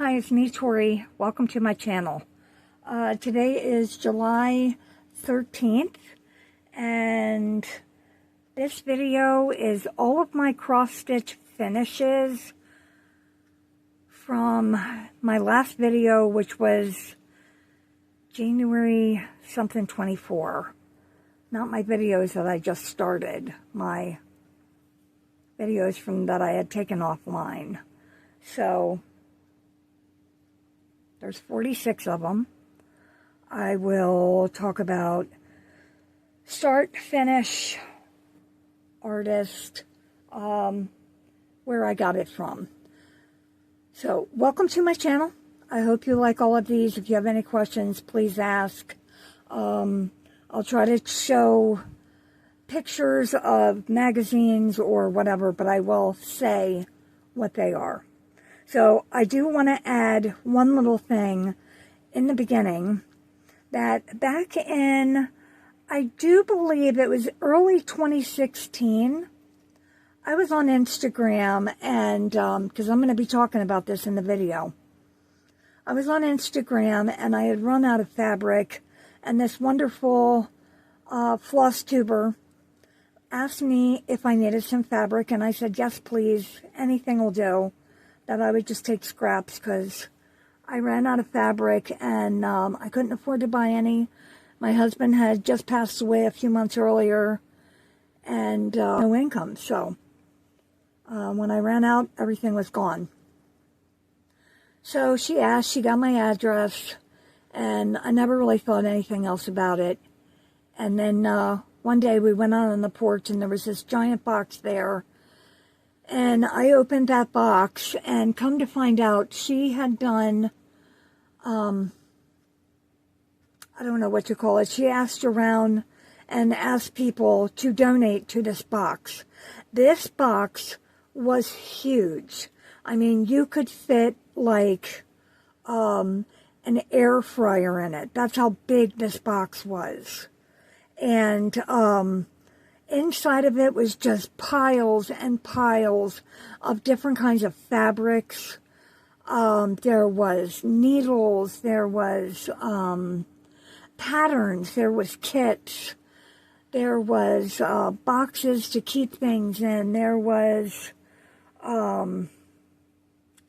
Hi, it's me, Tori. Welcome to my channel. Today is July 13th, and this video is all of my cross-stitch finishes from my last video, which was January something 24. Not my videos that I just started, my videos from that I had taken offline. So there's 46 of them. I will talk about start, finish, artist, where I got it from. So welcome to my channel. I hope you like all of these. If you have any questions, please ask. I'll try to show pictures of magazines or whatever, but I will say what they are. So I do want to add one little thing in the beginning, that back in, I do believe it was early 2016, I was on Instagram, and because I'm going to be talking about this in the video. I was on Instagram and I had run out of fabric, and this wonderful Flosstuber asked me if I needed some fabric, and I said, yes, please, anything will do. That I would just take scraps because I ran out of fabric and I couldn't afford to buy any. My husband had just passed away a few months earlier and no income. So when I ran out, everything was gone. So she asked, she got my address, and I never really thought anything else about it. And then one day we went out on the porch and there was this giant box there. And I opened that box, and come to find out, she had done, I don't know what you call it. She asked around and asked people to donate to this box. This box was huge. I mean, you could fit like an air fryer in it. That's how big this box was. And inside of it was just piles and piles of different kinds of fabrics. There was needles, there was patterns, there was kits, there was boxes to keep things in, there was, oh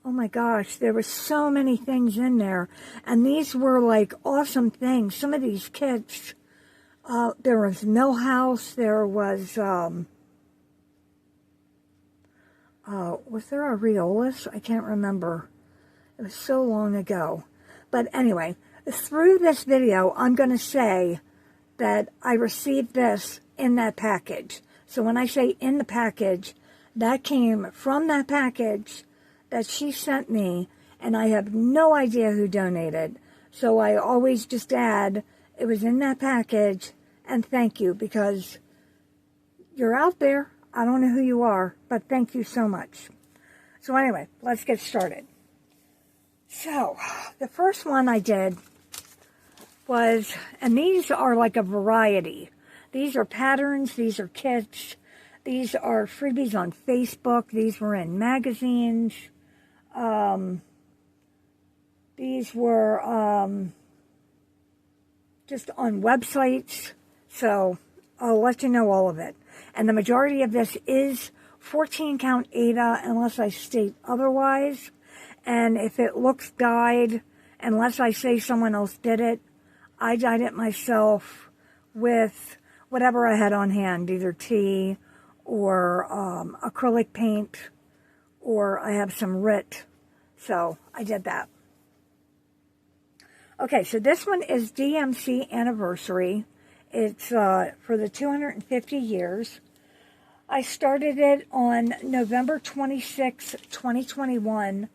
my gosh, there were so many things in there. And these were like awesome things. Some of these kits, there was Millhouse, there was there a Riolis? I can't remember. It was so long ago. But anyway, through this video, I'm going to say that I received this in that package. So when I say in the package, that came from that package that she sent me, and I have no idea who donated. So I always just add, it was in that package, and thank you, because you're out there. I don't know who you are, but thank you so much. So anyway, let's get started. So, the first one I did was, and these are like a variety. These are patterns, these are kits, these are freebies on Facebook, these were in magazines, these were just on websites. So I'll let you know all of it. And the majority of this is 14 count Aida, unless I state otherwise. And if it looks dyed, unless I say someone else did it, I dyed it myself with whatever I had on hand, either tea or acrylic paint, or I have some RIT. So I did that. Okay, so this one is DMC Anniversary. It's for the 250 years. I started it on November 26, 2021,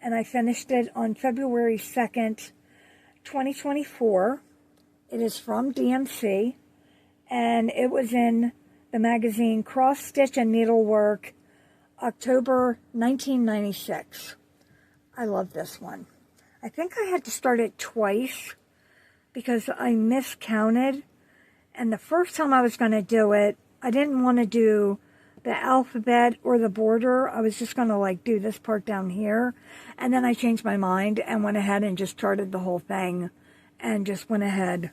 and I finished it on February 2nd, 2024. It is from DMC, and it was in the magazine Cross Stitch and Needlework, October 1996. I love this one. I think I had to start it twice because I miscounted. And the first time I was going to do it, I didn't want to do the alphabet or the border. I was just going to like do this part down here. And then I changed my mind and went ahead and just charted the whole thing and just went ahead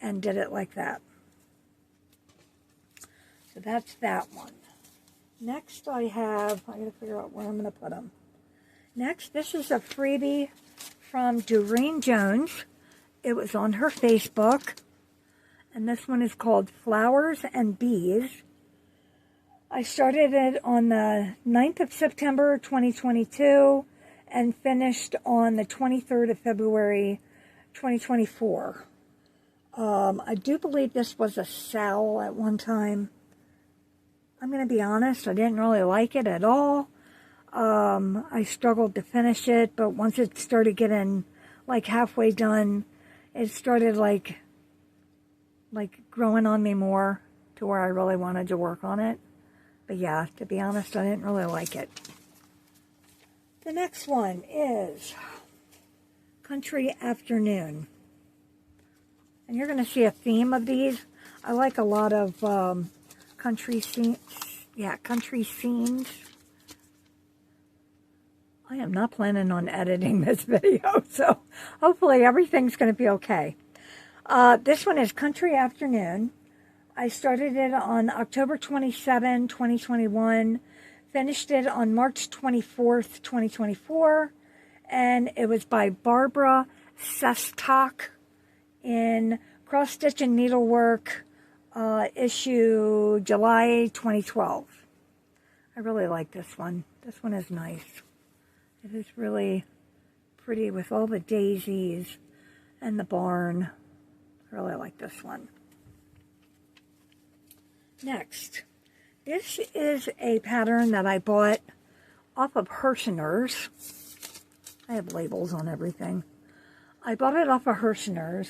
and did it like that. So that's that one. Next I got to figure out where I'm going to put them. Next, this is a freebie from Doreen Jones. It was on her Facebook. And this one is called Flowers and Bees. I started it on the 9th of September 2022 and finished on the 23rd of February 2024. I do believe this was a sal at one time. I'm going to be honest, I didn't really like it at all. I struggled to finish it, but once it started getting like halfway done, it started like growing on me more to where I really wanted to work on it. But yeah, to be honest, I didn't really like it. The next one is Country Afternoon. And you're going to see a theme of these. I like a lot of country scenes. Yeah, country scenes. I am not planning on editing this video, so hopefully everything's going to be okay. This one is Country Afternoon. I started it on October 27, 2021, finished it on March 24th, 2024, and it was by Barbara Sestak in Cross Stitch and Needlework, issue July 2012. I really like this one. This one is nice. It is really pretty with all the daisies and the barn. I really like this one. Next, this is a pattern that I bought off of Hirschner's. I have labels on everything. I bought it off of Hirschner's.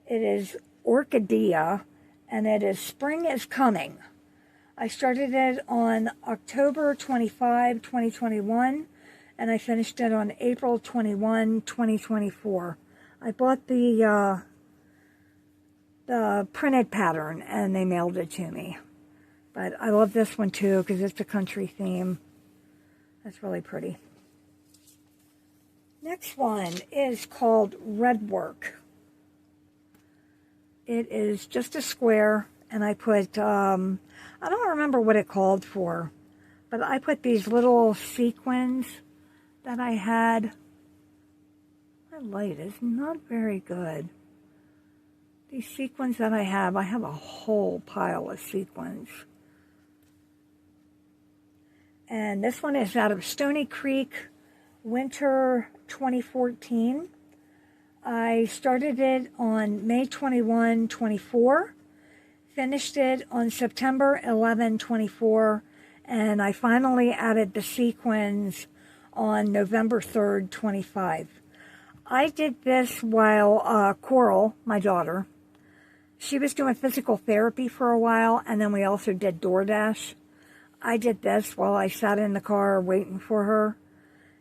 It is Orchidea, and it is Spring is Coming. I started it on October 25, 2021, and I finished it on April 21, 2024. I bought the printed pattern, and they mailed it to me. But I love this one too because it's a country theme. That's really pretty. Next one is called Red Work. It is just a square, and I put, I don't remember what it called for, but I put these little sequins that I had. My light is not very good. These sequins that I have a whole pile of sequins. And this one is out of Stony Creek, winter 2014. I started it on May 21, 24, finished it on September 11, 24, and I finally added the sequins on November 3rd, 25. I did this while Coral, my daughter, she was doing physical therapy for a while, and then we also did DoorDash. I did this while I sat in the car waiting for her,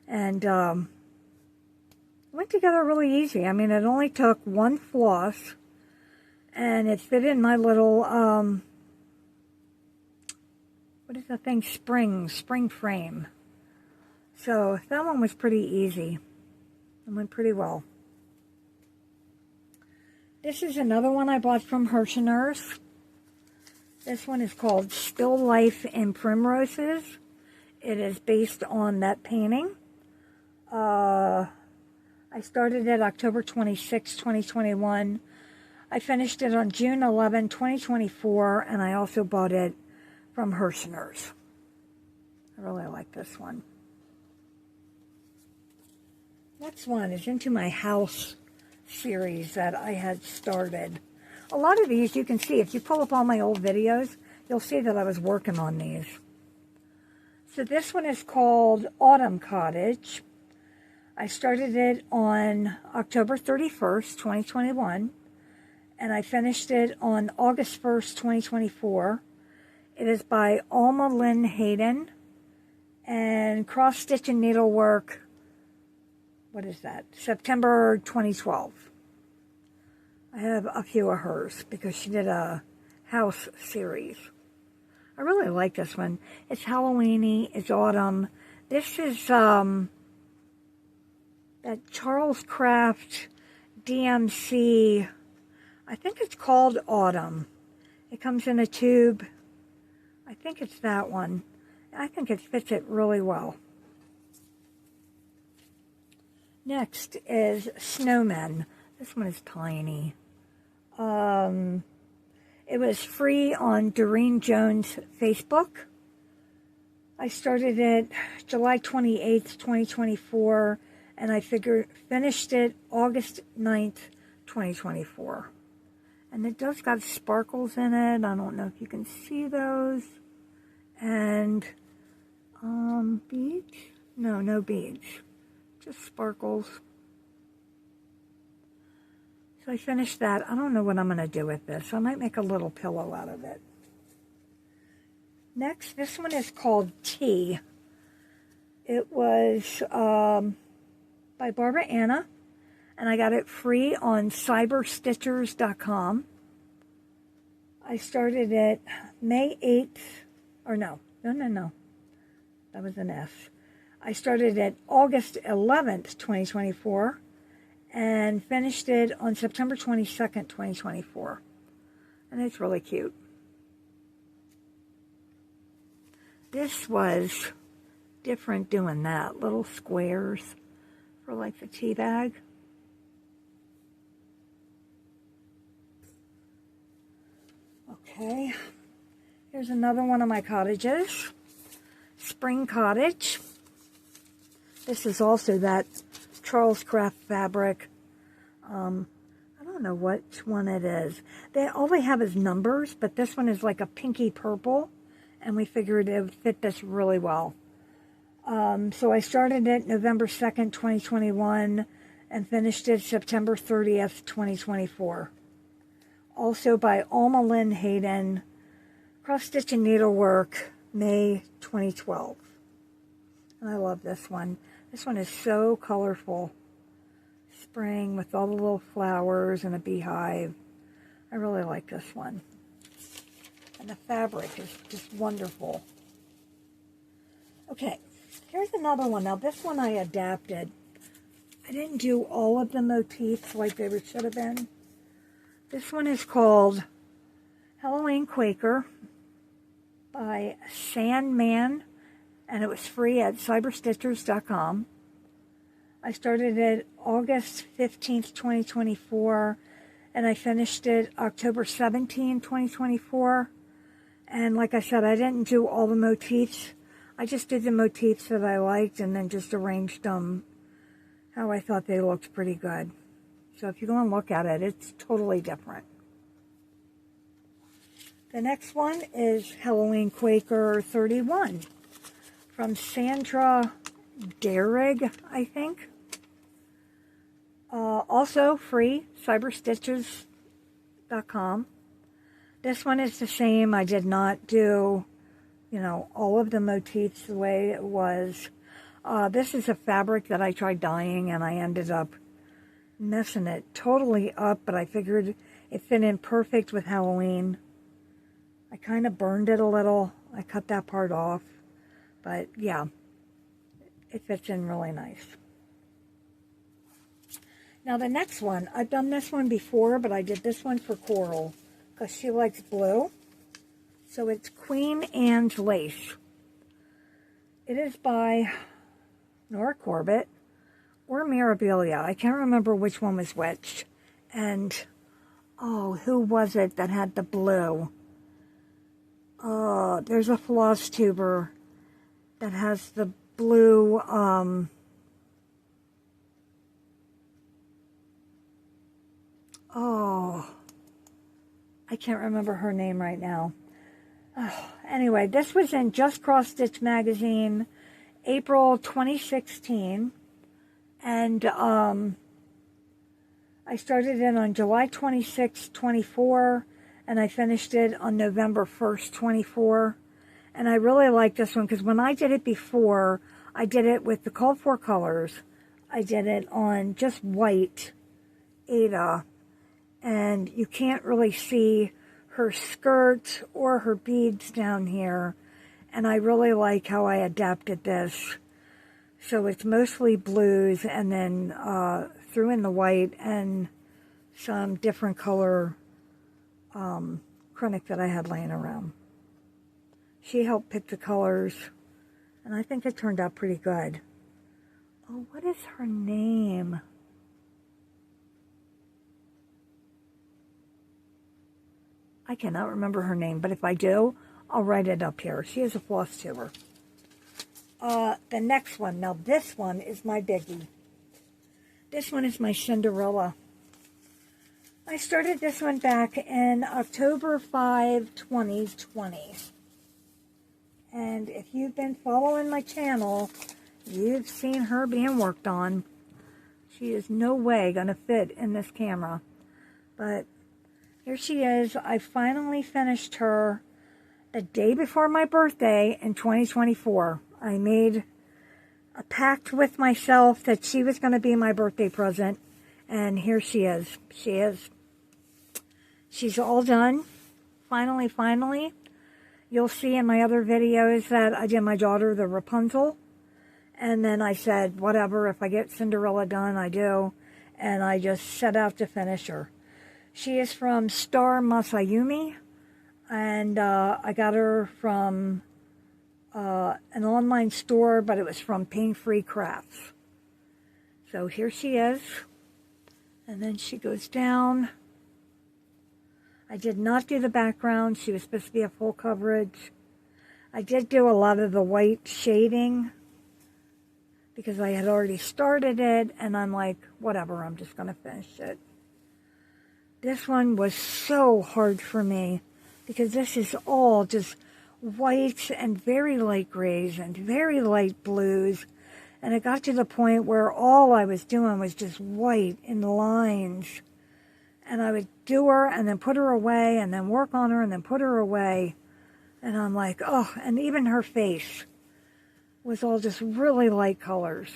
and went together really easy. I mean, it only took one floss, and it fit in my little, what is that thing, spring frame. So that one was pretty easy. It went pretty well. This is another one I bought from Hirschner's. This one is called Still Life in Primroses. It is based on that painting. I started it October 26, 2021. I finished it on June 11, 2024, and I also bought it from Hirschner's. I really like this one. Next one is Into My House series that I had started. A lot of these you can see, if you pull up all my old videos, you'll see that I was working on these. So this one is called Autumn Cottage. I started it on October 31st, 2021, and I finished it on August 1st, 2024. It is by Alma Lynn Hayden and Cross Stitch and Needlework. What is that? September 2012. I have a few of hers because she did a house series. I really like this one. It's Halloweeny, it's autumn. This is that Charles Craft DMC, I think it's called Autumn. It comes in a tube. I think it's that one. I think it fits it really well. Next is Snowmen. This one is tiny. It was free on Doreen Jones' Facebook. I started it July 28th, 2024, and I finished it August 9th, 2024. And it does got sparkles in it. I don't know if you can see those. And beads? No beads. Just sparkles. So I finished that. I don't know what I'm going to do with this. I might make a little pillow out of it. Next, this one is called Tea. It was by Barbara Anna, and I got it free on cyberstitchers.com. I started it May 8th, or no. That was an S. I started it August 11th, 2024, and finished it on September 22nd, 2024. And it's really cute. This was different doing that. Little squares for like the tea bag. Okay. Here's another one of my cottages. Spring Cottage. This is also that Charles Craft fabric. I don't know which one it is. All they have is numbers, but this one is like a pinky purple, and we figured it would fit this really well. So I started it November 2nd, 2021, and finished it September 30th, 2024. Also by Alma Lynn Hayden, Cross Stitch and Needlework, May 2012. And I love this one. This one is so colorful. Spring with all the little flowers and a beehive. I really like this one. And the fabric is just wonderful. Okay, here's another one. Now this one I adapted. I didn't do all of the motifs like they should have been. This one is called Halloween Quaker by Sandman, and it was free at cyberstitchers.com. I started it August 15th, 2024, and I finished it October 17th, 2024. And like I said, I didn't do all the motifs. I just did the motifs that I liked and then just arranged them how I thought they looked pretty good. So if you go and look at it, it's totally different. The next one is Halloween Quaker 31 from Sandra Derrig, I think. Also free, cyberstitches.com. This one is the same. I did not do, all of the motifs the way it was. This is a fabric that I tried dyeing, and I ended up messing it totally up, but I figured it fit in perfect with Halloween. I kind of burned it a little. I cut that part off. But yeah, it fits in really nice. Now the next one, I've done this one before, but I did this one for Coral because she likes blue. So it's Queen Anne's Lace. It is by Nora Corbett or Mirabilia. I can't remember which one was which. And, who was it that had the blue? There's a Flosstuber that has the blue, I can't remember her name right now. Anyway, this was in Just Cross Stitch magazine, April 2016, and I started it on July 26, 24, and I finished it on November 1st, 24. And I really like this one because when I did it before, I did it with the called for colors. I did it on just white Ada, and you can't really see her skirt or her beads down here. And I really like how I adapted this. So it's mostly blues and then threw in the white and some different color acrylic that I had laying around. She helped pick the colors, and I think it turned out pretty good. Oh, what is her name? I cannot remember her name, but if I do, I'll write it up here. She is a Flosstuber. The next one, now this one is my biggie. This one is my Cinderella. I started this one back in October 5, 2020. And if you've been following my channel, you've seen her being worked on. She is no way going to fit in this camera. But here she is. I finally finished her the day before my birthday in 2024. I made a pact with myself that she was going to be my birthday present. And here she is. She's all done. Finally. You'll see in my other videos that I did my daughter the Rapunzel. And then I said, whatever, if I get Cinderella done, I do. And I just set out to finish her. She is from Star Masayumi. And I got her from an online store, but it was from Pain Free Crafts. So here she is. And then she goes down. I did not do the background. She was supposed to be a full coverage. I did do a lot of the white shading because I had already started it, and I'm like, whatever, I'm just going to finish it. This one was so hard for me because this is all just whites and very light grays and very light blues. And it got to the point where all I was doing was just white in lines. And I would do her and then put her away and then work on her and then put her away. And I'm like, oh, and even her face was all just really light colors.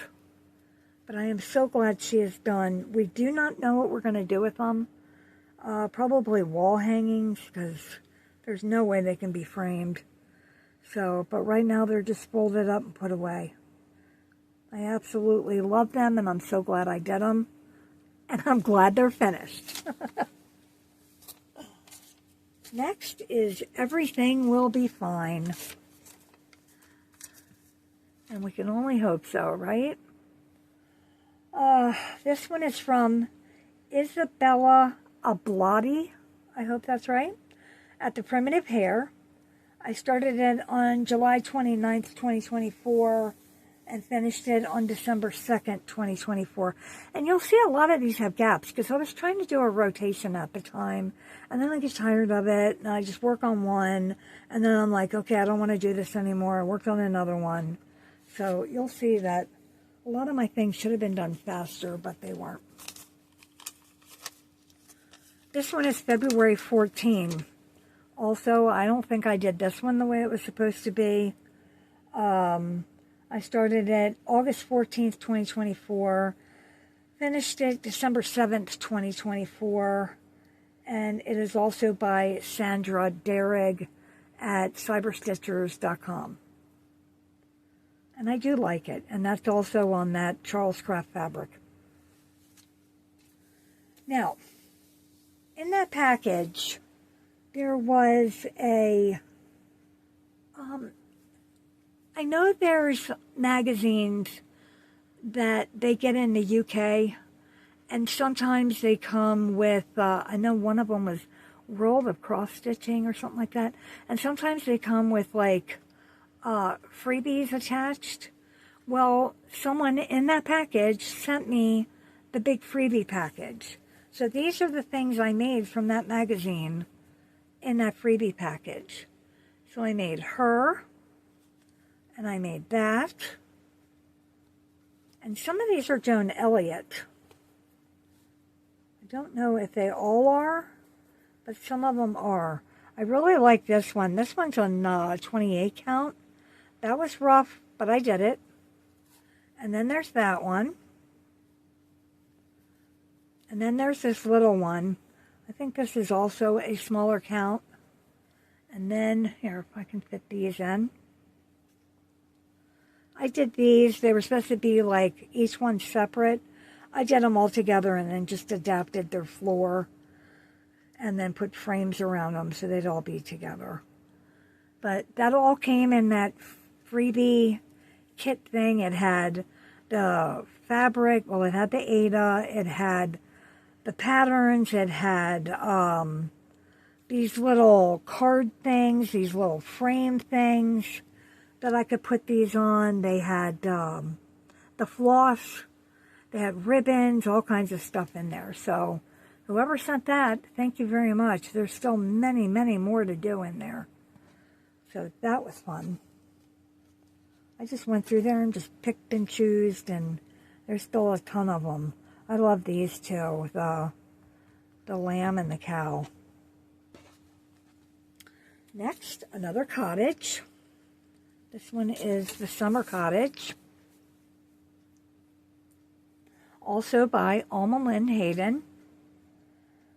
But I am so glad she is done. We do not know what we're going to do with them. Probably wall hangings because there's no way they can be framed. So, but right now they're just folded up and put away. I absolutely love them and I'm so glad I did them. And I'm glad they're finished. Next is Everything Will Be Fine. And we can only hope so, right? This one is from Isabella Ablati. I hope that's right. At the Primitive Hair. I started it on July 29th, 2024. And finished it on December 2nd, 2024. And you'll see a lot of these have gaps because I was trying to do a rotation at the time. And then I get tired of it and I just work on one. And then I'm like, okay, I don't want to do this anymore. I worked on another one. So you'll see that a lot of my things should have been done faster, but they weren't. This one is February 14. Also, I don't think I did this one the way it was supposed to be. I started it August 14th, 2024, finished it December 7th, 2024, and it is also by Sandra Derrig at cyberstitchers.com. And I do like it, and that's also on that Charles Craft fabric. Now, in that package, there was a... I know there's magazines that they get in the UK, and sometimes they come with, I know one of them was World of Cross Stitching or something like that, and sometimes they come with like freebies attached. Well, someone in that package sent me the big freebie package. So these are the things I made from that magazine in that freebie package. So I made her. And I made that. And some of these are Joan Elliott. I don't know if they all are, but some of them are. I really like this one. This one's on 28 count. That was rough, but I did it. And then there's that one. And then there's this little one. I think this is also a smaller count. And then, here, if I can fit these in. I did these. They were supposed to be like each one separate. I did them all together and then just adapted their floor and then put frames around them so they'd all be together. But that all came in that freebie kit thing. It had the fabric, well, it had the Ada, it had the patterns, it had these little card things, these little frame things that I could put these on. They had the floss, they had ribbons, all kinds of stuff in there. So whoever sent that, thank you very much. There's still many, many more to do in there. So that was fun. I just went through there and just picked and chose, and there's still a ton of them. I love these two, the lamb and the cow. Next, another cottage. This one is the summer cottage. Also by Alma Lynn Hayden.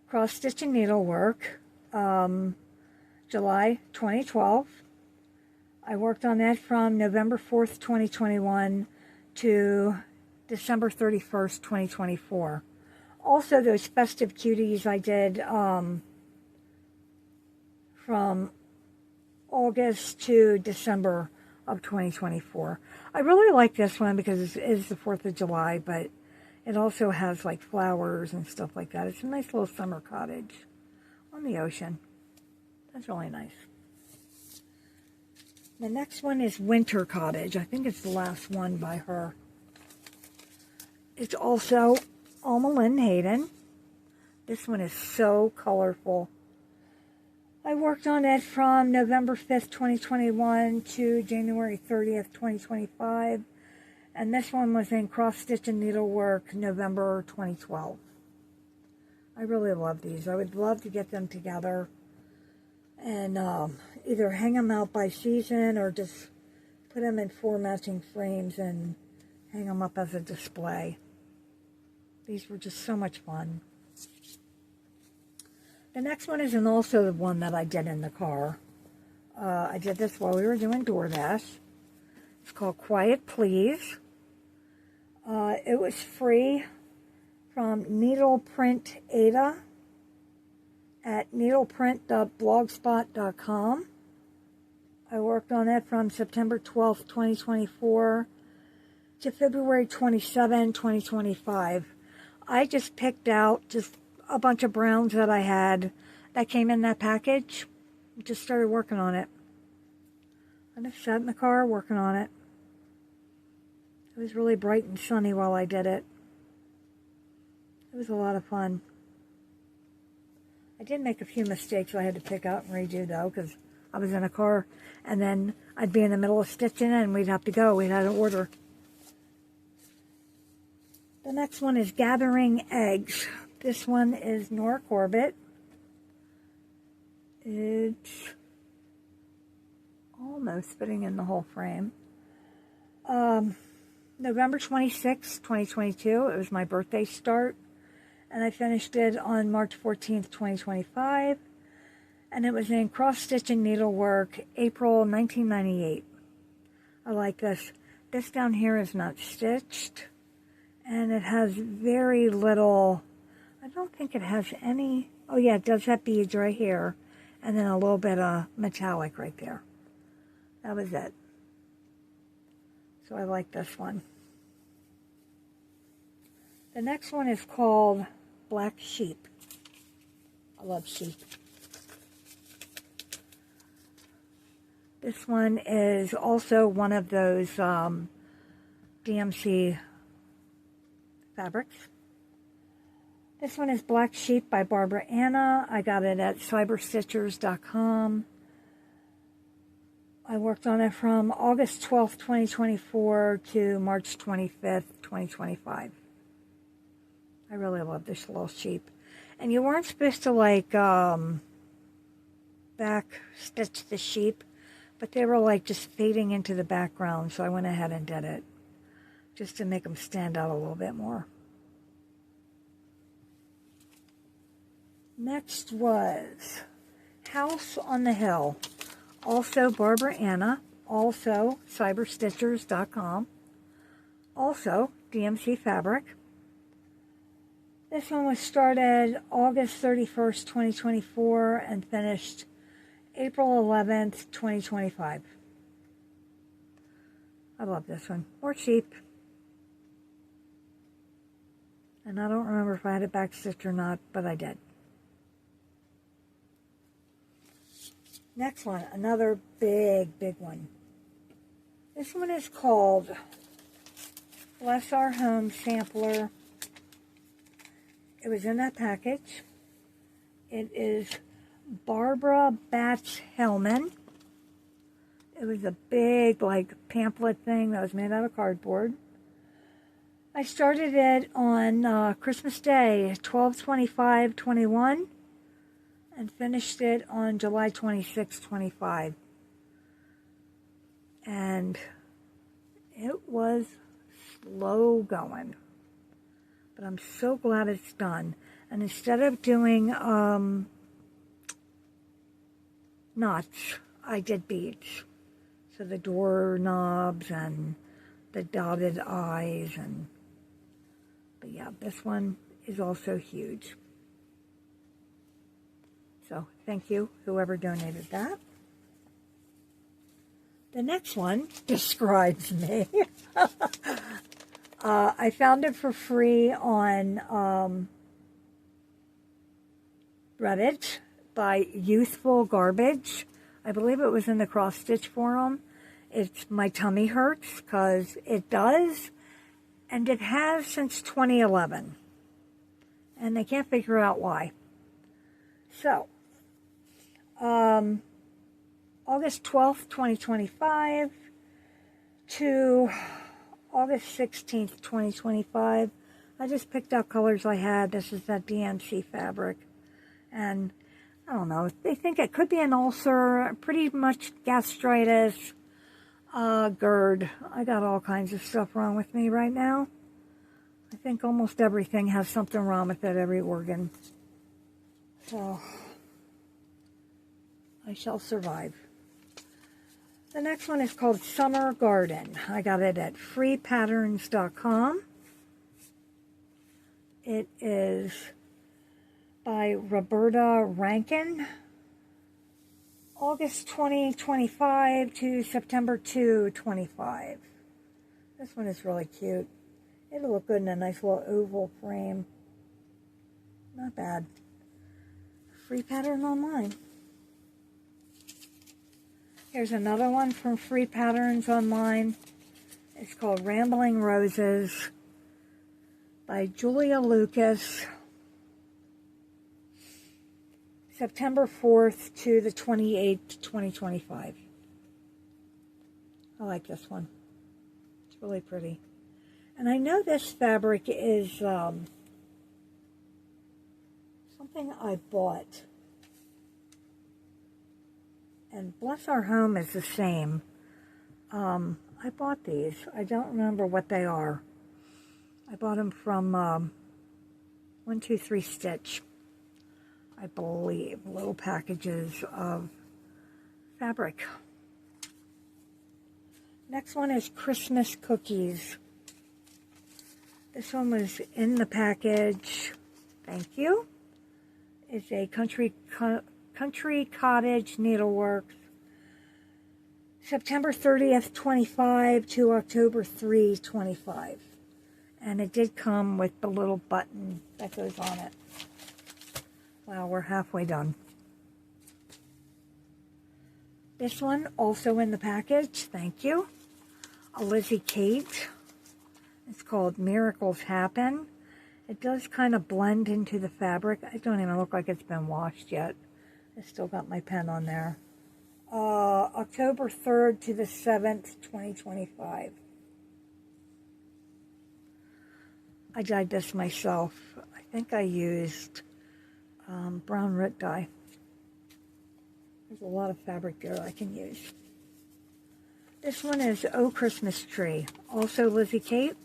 Cross stitch and needlework. July 2012. I worked on that from November 4th, 2021 to December 31st, 2024. Also, those festive cuties I did from August to December of 2024. I really like this one because it is the 4th of July, but it also has like flowers and stuff like that. It's a nice little summer cottage on the ocean. That's really nice. The next one is Winter Cottage. I think it's the last one by her. It's also Alma Lynn Hayden. This one is so colorful. I worked on it from November 5th, 2021 to January 30th, 2025. And this one was in cross stitch and needlework November 2012. I really love these. I would love to get them together and either hang them out by season or just put them in 4 matching frames and hang them up as a display. These were just so much fun. The next one is also the one that I did in the car. I did this while we were doing DoorDash. It's called Quiet Please. It was free from Needleprint Ada at needleprint.blogspot.com. I worked on it from September 12th, 2024 to February 27, 2025. I just picked out just a bunch of browns that I had that came in that package. Just started working on it. I just sat in the car working on it. It was really bright and sunny while I did it. It was a lot of fun. I did make a few mistakes I had to pick out and redo though, because I was in a car and then I'd be in the middle of stitching and we'd have to go. We had an order. The next one is Gathering Eggs. This one is Nora Corbett. It's almost fitting in the whole frame. November 26, 2022. It was my birthday start. And I finished it on March 14th, 2025. And it was in cross stitch and needlework, April 1998. I like this. This down here is not stitched. And it has very little, I don't think it has any, oh yeah, it does have beads right here. And then a little bit of metallic right there. That was it. So I like this one. The next one is called Black Sheep. I love sheep. This one is also one of those DMC fabrics. This one is Black Sheep by Barbara Anna. I got it at cyberstitchers.com. I worked on it from August 12th, 2024 to March 25th, 2025. I really love this little sheep. And you weren't supposed to like back stitch the sheep, but they were like just fading into the background, so I went ahead and did it just to make them stand out a little bit more. Next was House on the Hill. Also Barbara Anna. Also cyberstitchers.com. Also DMC Fabric. This one was started August 31st, 2024 and finished April 11th, 2025. I love this one. More cheap. And I don't remember if I had it backstitched or not, but I did. Next one, another big one. This one is called Bless Our Home Sampler. It was in that package. It is Barbara Batch-Hellman. It was a big, like, pamphlet thing that was made out of cardboard. I started it on Christmas Day, 12/25/21, and finished it on July 26/25. And it was slow going. But I'm so glad it's done. And instead of doing knots, I did beads. So the door knobs and the dotted eyes. But yeah, this one is also huge. So thank you, whoever donated that. The next one describes me. I found it for free on Reddit by Youthful Garbage. I believe it was in the cross-stitch forum. It's My Tummy Hurts, because it does, and it has since 2011. And they can't figure out why. So, August 12th, 2025 to August 16th, 2025. I just picked out colors I had. This is that DMC fabric. And I don't know. They think it could be an ulcer, pretty much gastritis, GERD. I got all kinds of stuff wrong with me right now. I think almost everything has something wrong with it, every organ. So, I shall survive. The next one is called Summer Garden. I got it at freepatterns.com. It is by Roberta Rankin. August 2025 to September 2/25. This one is really cute. It'll look good in a nice little oval frame. Not bad. Free pattern online. Here's another one from Free Patterns Online. It's called Rambling Roses by Julia Lucas. September 4th to the 28th, 2025. I like this one. It's really pretty. And I know this fabric is something I bought. And Bless Our Home is the same. I bought these. I don't remember what they are. I bought them from 123 Stitch. I believe, little packages of fabric. Next one is Christmas Cookies. This one was in the package. Thank you. It's a Country Cottage Needleworks. September 30th, 25 to October 3, 25. And it did come with the little button that goes on it. Wow, we're halfway done. This one also in the package. Thank you. A Lizzie Kate. It's called Miracles Happen. It does kind of blend into the fabric. It don't even look like it's been washed yet. I still got my pen on there. October 3rd to the 7th, 2025. I dyed this myself. I think I used brown root dye. There's a lot of fabric there I can use. This one is Oh Christmas Tree. Also Lizzie Kate.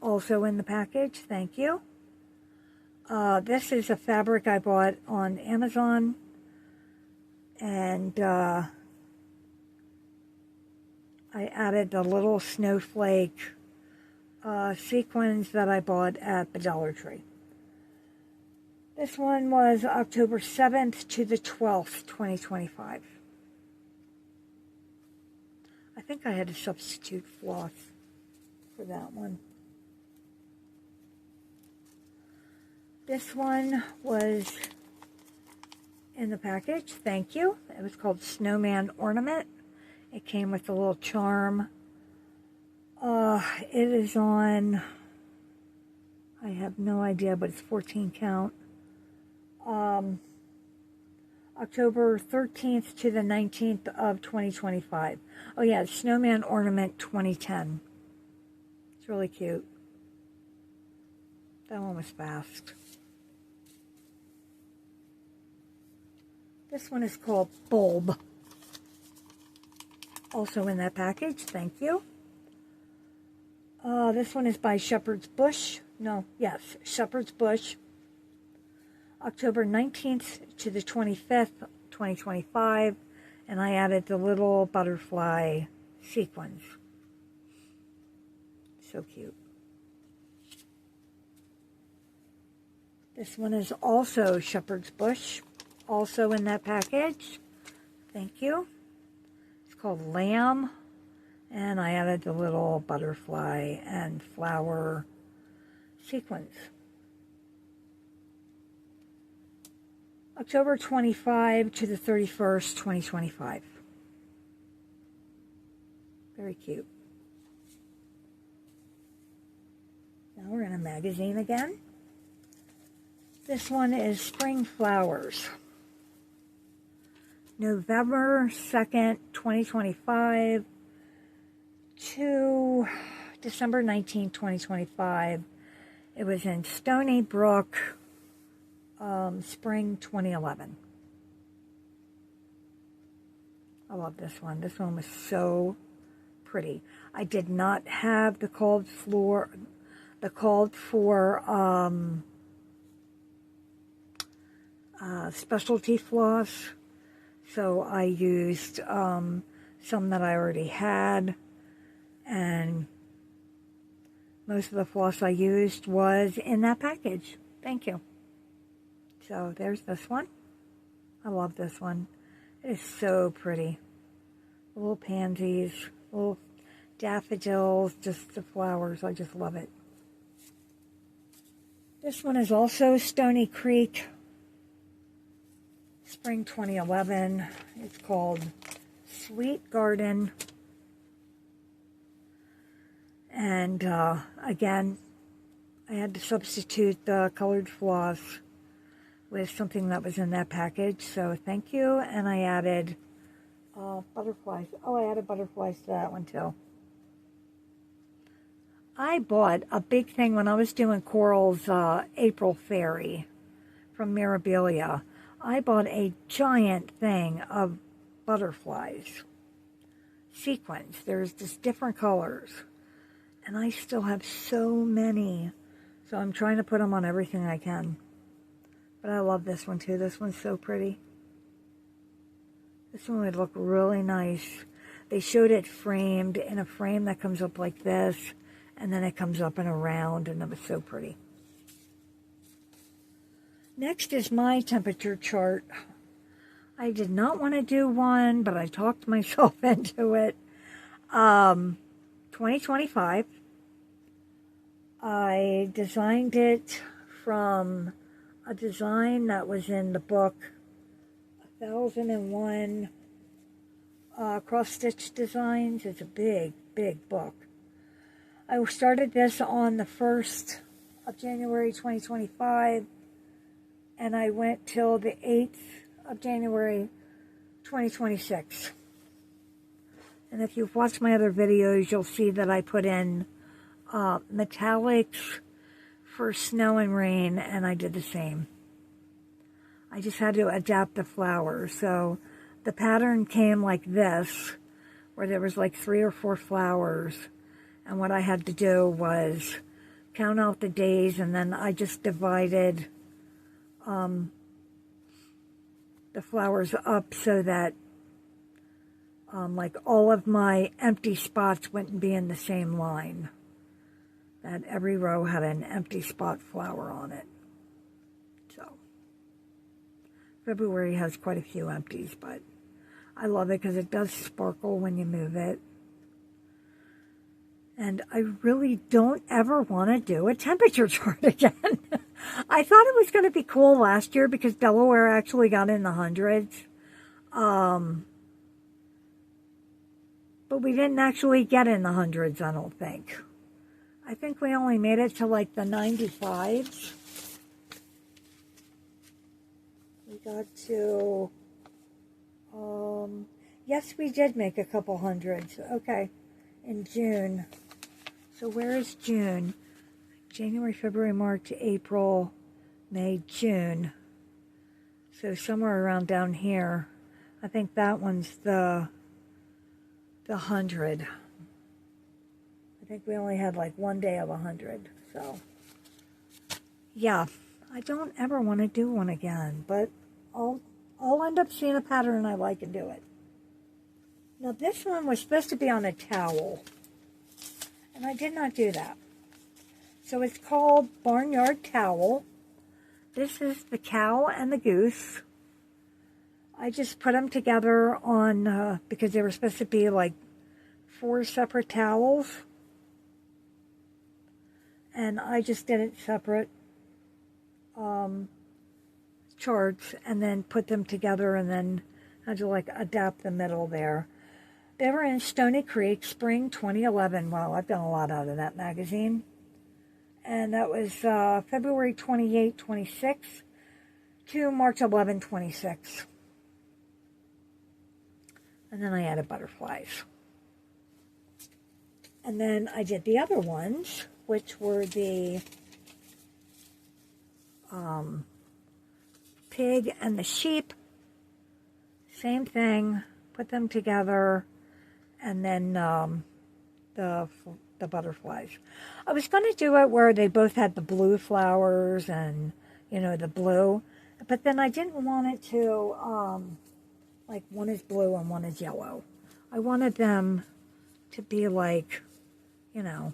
Also in the package. Thank you. This is a fabric I bought on Amazon. And I added the little snowflake sequins that I bought at the Dollar Tree. This one was October 7th to the 12th, 2025. I think I had to substitute floss for that one. This one was in the package. Thank you. It was called Snowman Ornament. It came with a little charm. It is on, I have no idea, but it's 14 count. October 13th to the 19th of 2025. Oh yeah, Snowman Ornament 2010. It's really cute. That one was fast. This one is called Bulb. Also in that package, thank you. This one is by Shepherd's Bush. Shepherd's Bush. October 19th to the 25th, 2025. And I added the little butterfly sequins. So cute. This one is also Shepherd's Bush. Also in that package. Thank you. It's called Lamb. And I added the little butterfly and flower sequins. October 25 to the 31st, 2025. Very cute. Now we're in a magazine again. This one is Spring Flowers. November 2nd, 2025 to December 19th, 2025. It was in Stony Brook, spring 2011. I love this one. This one was so pretty. I did not have the called for specialty floss, so I used some that I already had, and most of the floss I used was in that package. Thank you. So there's this one. I love this one. It is so pretty. Little pansies, little daffodils, just the flowers. I just love it. This one is also Stony Creek, spring 2011. It's called Sweet Garden. And again, I had to substitute the colored floss with something that was in that package. So thank you. And I added butterflies. Oh, I added butterflies to that one too. I bought a big thing when I was doing Coral's April Fairy from Mirabilia. I bought a giant thing of butterflies. Sequins. There's just different colors. And I still have so many. So I'm trying to put them on everything I can. But I love this one too. This one's so pretty. This one would look really nice. They showed it framed in a frame that comes up like this. And then it comes up in a round. And it was so pretty. Next is my temperature chart. I did not want to do one, but I talked myself into it. 2025. I designed it from a design that was in the book 1001 cross-stitch designs. It's a big, big book. I started this on the 1st of January 2025, and I went till the 8th of January 2026. And if you've watched my other videos, you'll see that I put in metallics for snow and rain, and I did the same. I just had to adapt the flowers. So the pattern came like this, where there was like 3 or 4 flowers, and what I had to do was count out the days, and then I just divided the flowers up so that like all of my empty spots wouldn't be in the same line. That every row had an empty spot flower on it. So February has quite a few empties, but I love it because it does sparkle when you move it. And I really don't ever want to do a temperature chart again. I thought it was going to be cool last year because Delaware actually got in the hundreds. But we didn't actually get in the hundreds, I don't think. I think we only made it to like the 95s. We got to, yes, we did make a couple hundreds. Okay, in June. So where is June? January, February, March, April, May, June. So somewhere around down here. I think that one's the 100. I think we only had like one day of 100. So yeah, I don't ever want to do one again, but I'll end up seeing a pattern I like and do it. Now this one was supposed to be on a towel, and I did not do that. So it's called Barnyard Towel. This is the cow and the goose. I just put them together on, because they were supposed to be like 4 separate towels. And I just did it separate charts and then put them together and then had to like adapt the middle there. They were in Stony Creek, spring 2011. Wow, I've done a lot out of that magazine. And that was February 28, 26 to March 11, 26. And then I added butterflies. And then I did the other ones, which were the pig and the sheep. Same thing, put them together, and then the butterflies. I was going to do it where they both had the blue flowers and, you know, the blue, but then I didn't want it to, like one is blue and one is yellow. I wanted them to be like, you know,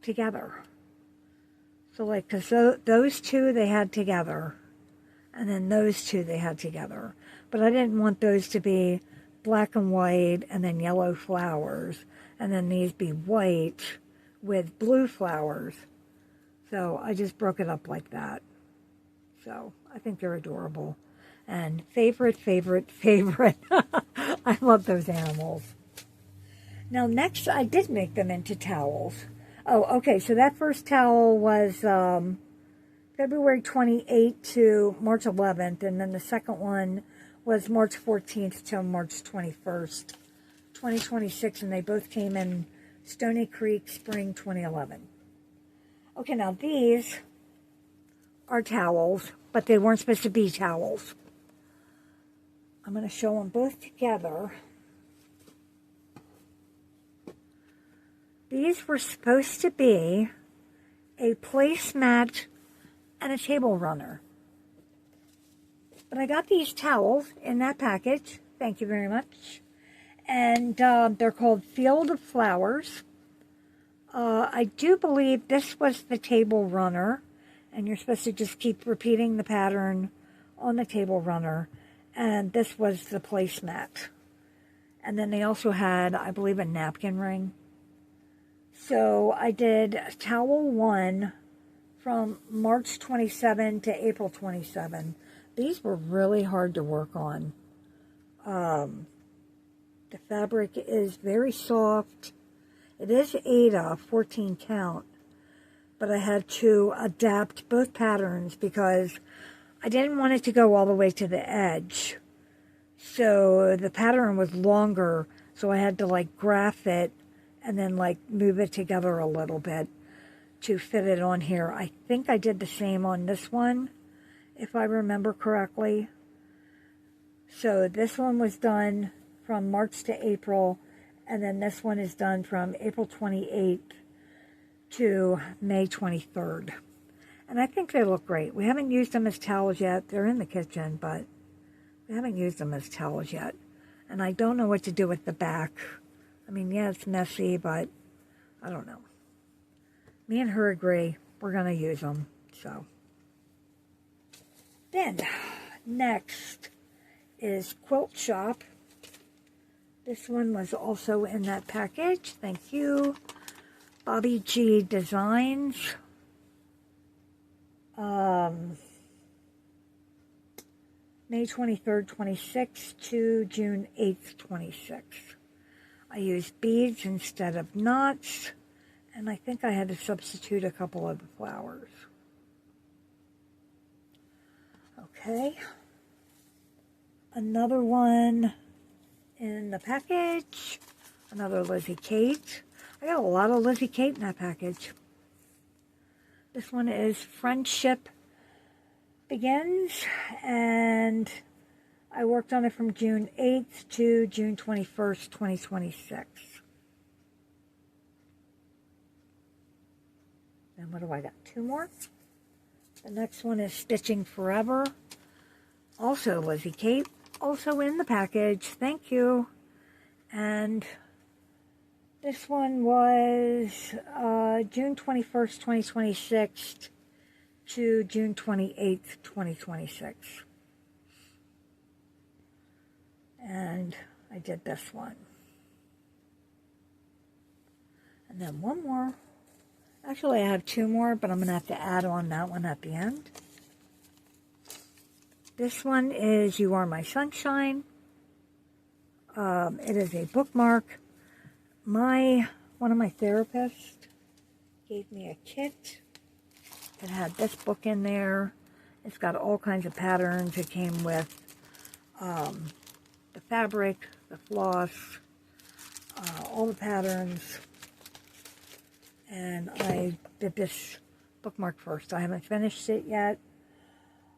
together. So like, because those two they had together, and then those two they had together. But I didn't want those to be black and white and then yellow flowers, and then these be white with blue flowers. So I just broke it up like that. So I think they're adorable. And favorite. I love those animals. Now next I did make them into towels. Oh, okay, so that first towel was February 28th to March 11th, and then the second one was March 14th to March 21st, 2026, and they both came in Stony Creek, spring 2011. Okay, now these are towels, but they weren't supposed to be towels. I'm going to show them both together. These were supposed to be a placemat and a table runner. But I got these towels in that package. Thank you very much. And they're called Field of Flowers. I do believe this was the table runner. And you're supposed to just keep repeating the pattern on the table runner. And this was the placemat. And then they also had, I believe, a napkin ring. So I did towel 1 from March 27 to April 27. These were really hard to work on. The fabric is very soft. It is Aida, 14 count. But I had to adapt both patterns because I didn't want it to go all the way to the edge. So the pattern was longer, so I had to like graph it and then like move it together a little bit to fit it on here. I think I did the same on this one, if I remember correctly. So this one was done from March to April, and then this one is done from April 28th to May 23rd. And I think they look great. We haven't used them as towels yet. They're in the kitchen, but we haven't used them as towels yet. And I don't know what to do with the back. I mean, yeah, it's messy, but I don't know. Me and her agree. We're going to use them. So, then, next is Quilt Shop. This one was also in that package. Thank you. Bobby G Designs. May 23rd, 26th to June 8th, 26th. I used beads instead of knots, and I think I had to substitute a couple of the flowers. Okay. Another one in the package. Another Lizzie Kate. I got a lot of Lizzie Kate in that package. This one is Friendship Begins, and I worked on it from June 8th to June 21st, 2026. And what do I got? 2 more. The next one is Stitching Forever. Also Lizzie Kate. Also in the package. Thank you. And this one was June 21st, 2026 to June 28th, 2026. And I did this one. And then one more. Actually, I have 2 more, but I'm going to have to add on that one at the end. This one is You Are My Sunshine. It is a bookmark. One of my therapists gave me a kit. It had this book in there. It's got all kinds of patterns. It came with the fabric, the floss, all the patterns. And I did this bookmark first. I haven't finished it yet.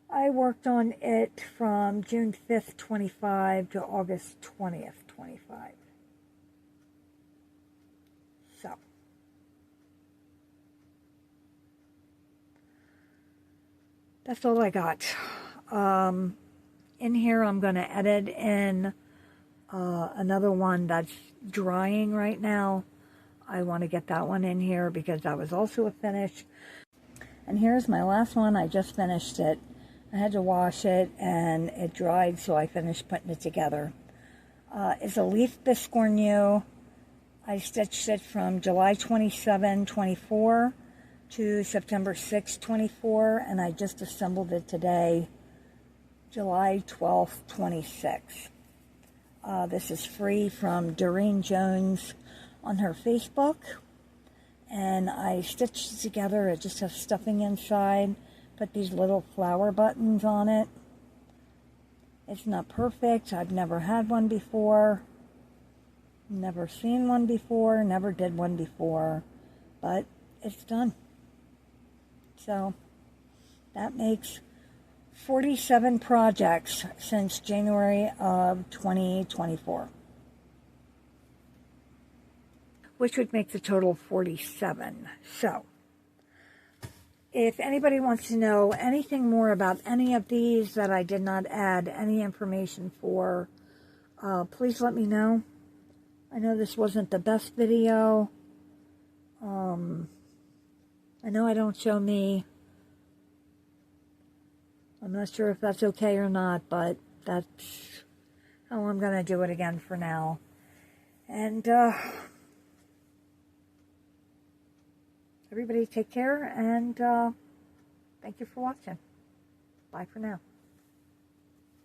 I worked on it from June 5th, 25 to August 20th, 25. So, that's all I got. In here, I'm going to edit in another one that's drying right now. I want to get that one in here because that was also a finish. And here's my last one. I just finished it. I had to wash it and it dried, so I finished putting it together. It's a leaf biscornu. I stitched it from July 27, 24 to September 6, 24, and I just assembled it today, July 12, 26. This is free from Doreen Jones on her Facebook, and I stitched it together. It just has stuffing inside. Put these little flower buttons on it. It's not perfect. I've never had one before. Never seen one before. Never did one before. But it's done. So that makes 47 projects since January of 2024. Which would make the total 47. So, if anybody wants to know anything more about any of these that I did not add any information for, please let me know. I know this wasn't the best video. I know I don't show me. I'm not sure if that's okay or not, but that's how I'm going to do it again for now. And, everybody take care, and thank you for watching. Bye for now.